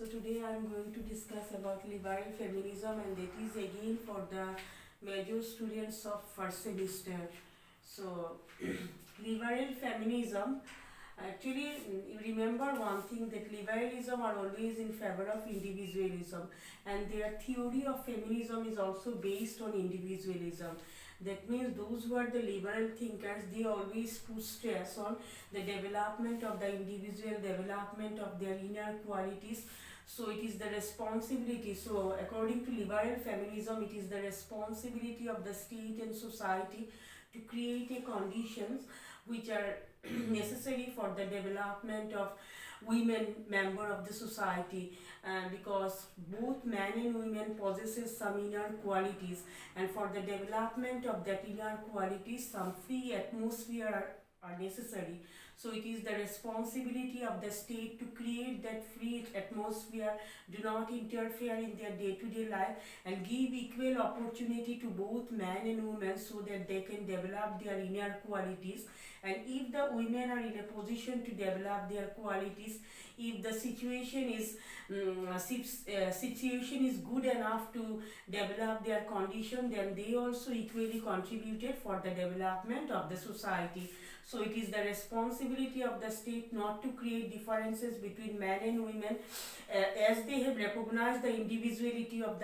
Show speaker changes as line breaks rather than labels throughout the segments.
So today I am going to discuss about liberal feminism, and that is again for the major students of first semester. So liberal feminism, actually, you remember one thing, that liberalism are always in favor of individualism, and their theory of feminism is also based on individualism. That means those who are the liberal thinkers, they always put stress on the development of the individual, development of their inner qualities. So it is the responsibility. So according to liberal feminism, it is the responsibility of the state and society to create a conditions which are necessary for the development of women member of the society, because both man and women possesses some inner qualities, and for the development of that inner qualities some free atmosphere are necessary. So it is the responsibility of the state to create that free atmosphere, do not interfere in their day-to-day life, and give equal opportunity to both man and woman so that they can develop their inner qualities. And if the women are in a position to develop their qualities, if the situation is good enough to develop their condition, then they also equally contributed for the development of the society. So it is the responsibility of the state not to create differences between men and women, as they have recognized the individuality of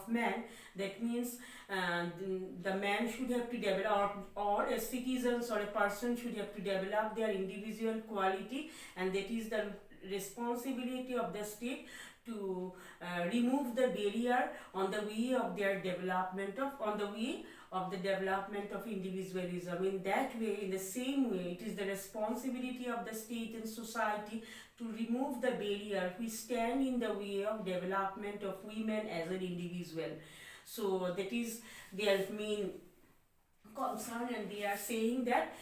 man. That means the man should have to develop, or a citizens or a person should have to develop their individual quality, and that is the responsibility of the state to remove the barrier on the way of their development of the development of individualism. In that way, in the same way, it is the responsibility of the state and society to remove the barrier which stand in the way of development of women as an individual. So that is their main concern, and they are saying that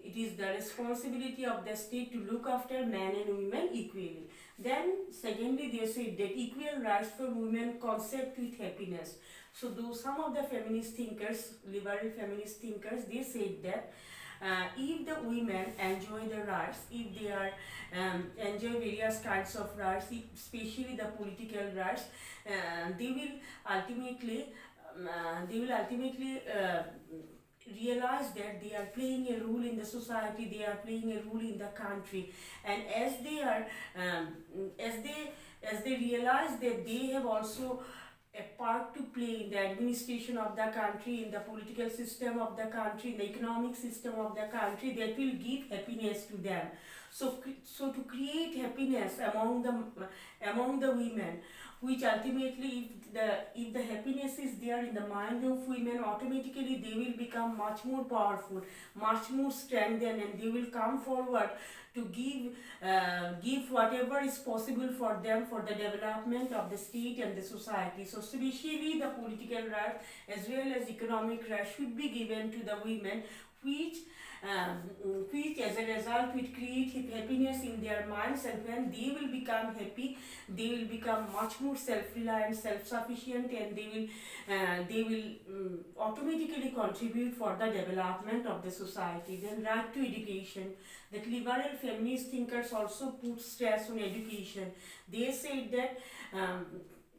it is the responsibility of the state to look after men and women equally. Then secondly, they say that equal rights for women concept with happiness. So though some of the feminist thinkers, liberal feminist thinkers, they said that if the women enjoy the rights, if they are enjoy various kinds of rights, especially the political rights, they will ultimately realize that they are playing a role in the society, they are playing a role in the country, and as they realize that they have also a part to play in the administration of the country, in the political system of the country, in the economic system of the country, that will give happiness to them. So to create happiness among the women, which ultimately, if the happiness is there in the mind of women, automatically they will become much more powerful, much more strengthened, and they will come forward to give whatever is possible for them for the development of the state and the society. So especially the political rights as well as economic rights should be given to the women, which as a result will create happiness in their minds, and when they will become happy, they will become much more self-reliant, self-sufficient, and they will automatically contribute for the development of the society. Then right to education, that liberal feminist thinkers also put stress on education. They said that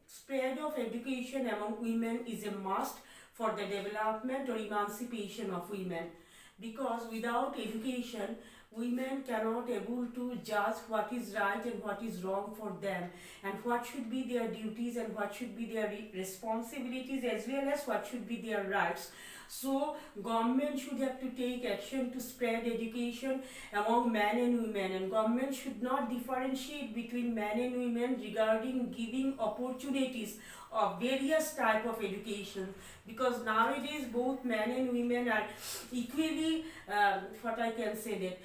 spread of education among women is a must for the development or emancipation of women, because without education women cannot able to judge what is right and what is wrong for them, and what should be their duties and what should be their responsibilities, as well as what should be their rights. So government should have to take action to spread education among men and women, and government should not differentiate between men and women regarding giving opportunities of various type of education, because nowadays both men and women are equally what I can say that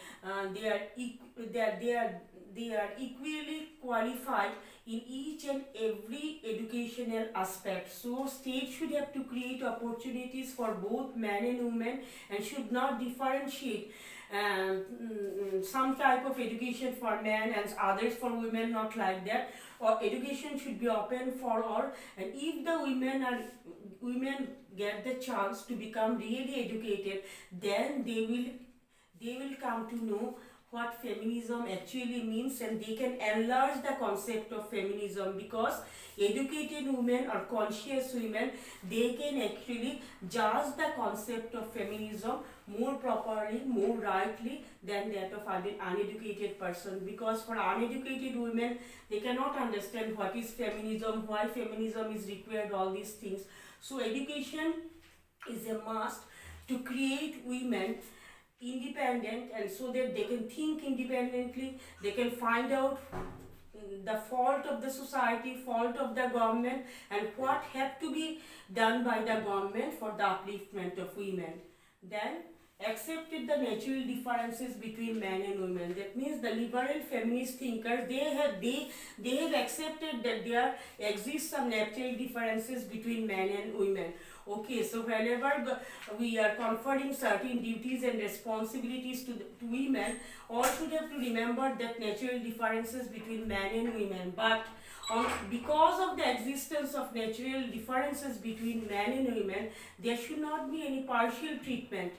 they are equally qualified in each and every educational aspect. So state should have to create opportunities for both men and women, and should not differentiate some type of education for men and others for women, not like that. Or education should be open for all, and if the women get the chance to become really educated, then they will come to know what feminism actually means, and they can enlarge the concept of feminism, because educated women or conscious women, they can actually judge the concept of feminism more properly, more rightly than that of uneducated person. Because for uneducated women, they cannot understand what is feminism, why feminism is required, all these things. So education is a must to create women independent, and so that they can think independently, they can find out the fault of the society, fault of the government, and what have to be done by the government for the upliftment of women. Then accepted the natural differences between men and women. That means the liberal feminist thinkers, they have accepted that there exists some natural differences between men and women. Okay, so whenever we are conferring certain duties and responsibilities to women, all should have to remember that natural differences between men and women. But because of the existence of natural differences between men and women, there should not be any partial treatment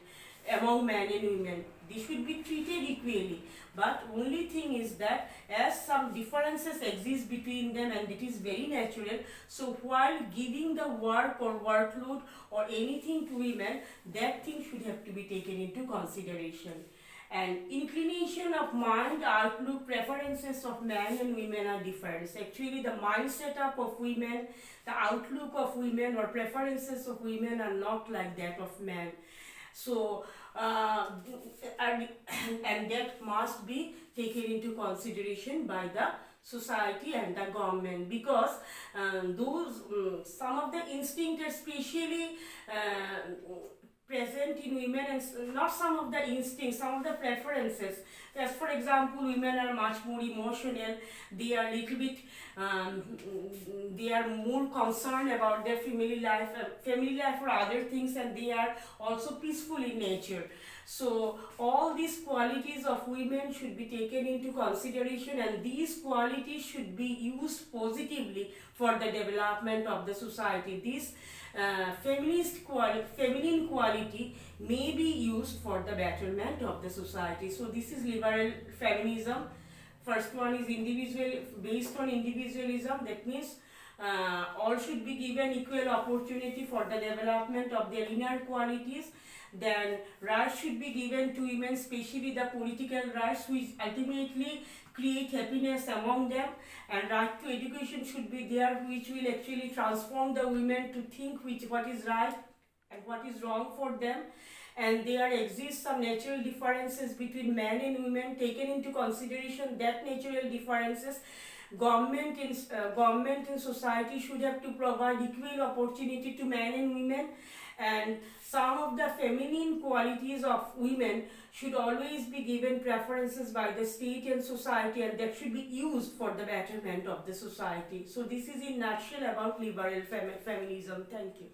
among men and women. They should be treated equally. But only thing is that as some differences exist between them, and it is very natural, so while giving the work or workload or anything to women, that thing should have to be taken into consideration. And inclination of mind, outlook, preferences of men and women are different. Actually, the mindset of women, the outlook of women or preferences of women are not like that of men. So and that must be taken into consideration by the society and the government, because some of the instinct, especially present in women, and not some of the instincts, some of the preferences. As for example, women are much more emotional, they are little bit they are more concerned about their family life or other things, and they are also peaceful in nature. So all these qualities of women should be taken into consideration, and these qualities should be used positively for the development of the society. This feminine quality may be used for the betterment of the society. So this is liberal feminism. First one is based on individualism. That means all should be given equal opportunity for the development of their inner qualities. Then rights should be given to women, especially the political rights, which ultimately create happiness among them. And right to education should be there, which will actually transform the women to think what is right and what is wrong for them. And there exist some natural differences between men and women. Taken into consideration that natural differences, government and society should have to provide equal opportunity to men and women. And some of the feminine qualities of women should always be given preferences by the state and society, and that should be used for the betterment of the society. So this is in nutshell about liberal feminism. Thank you.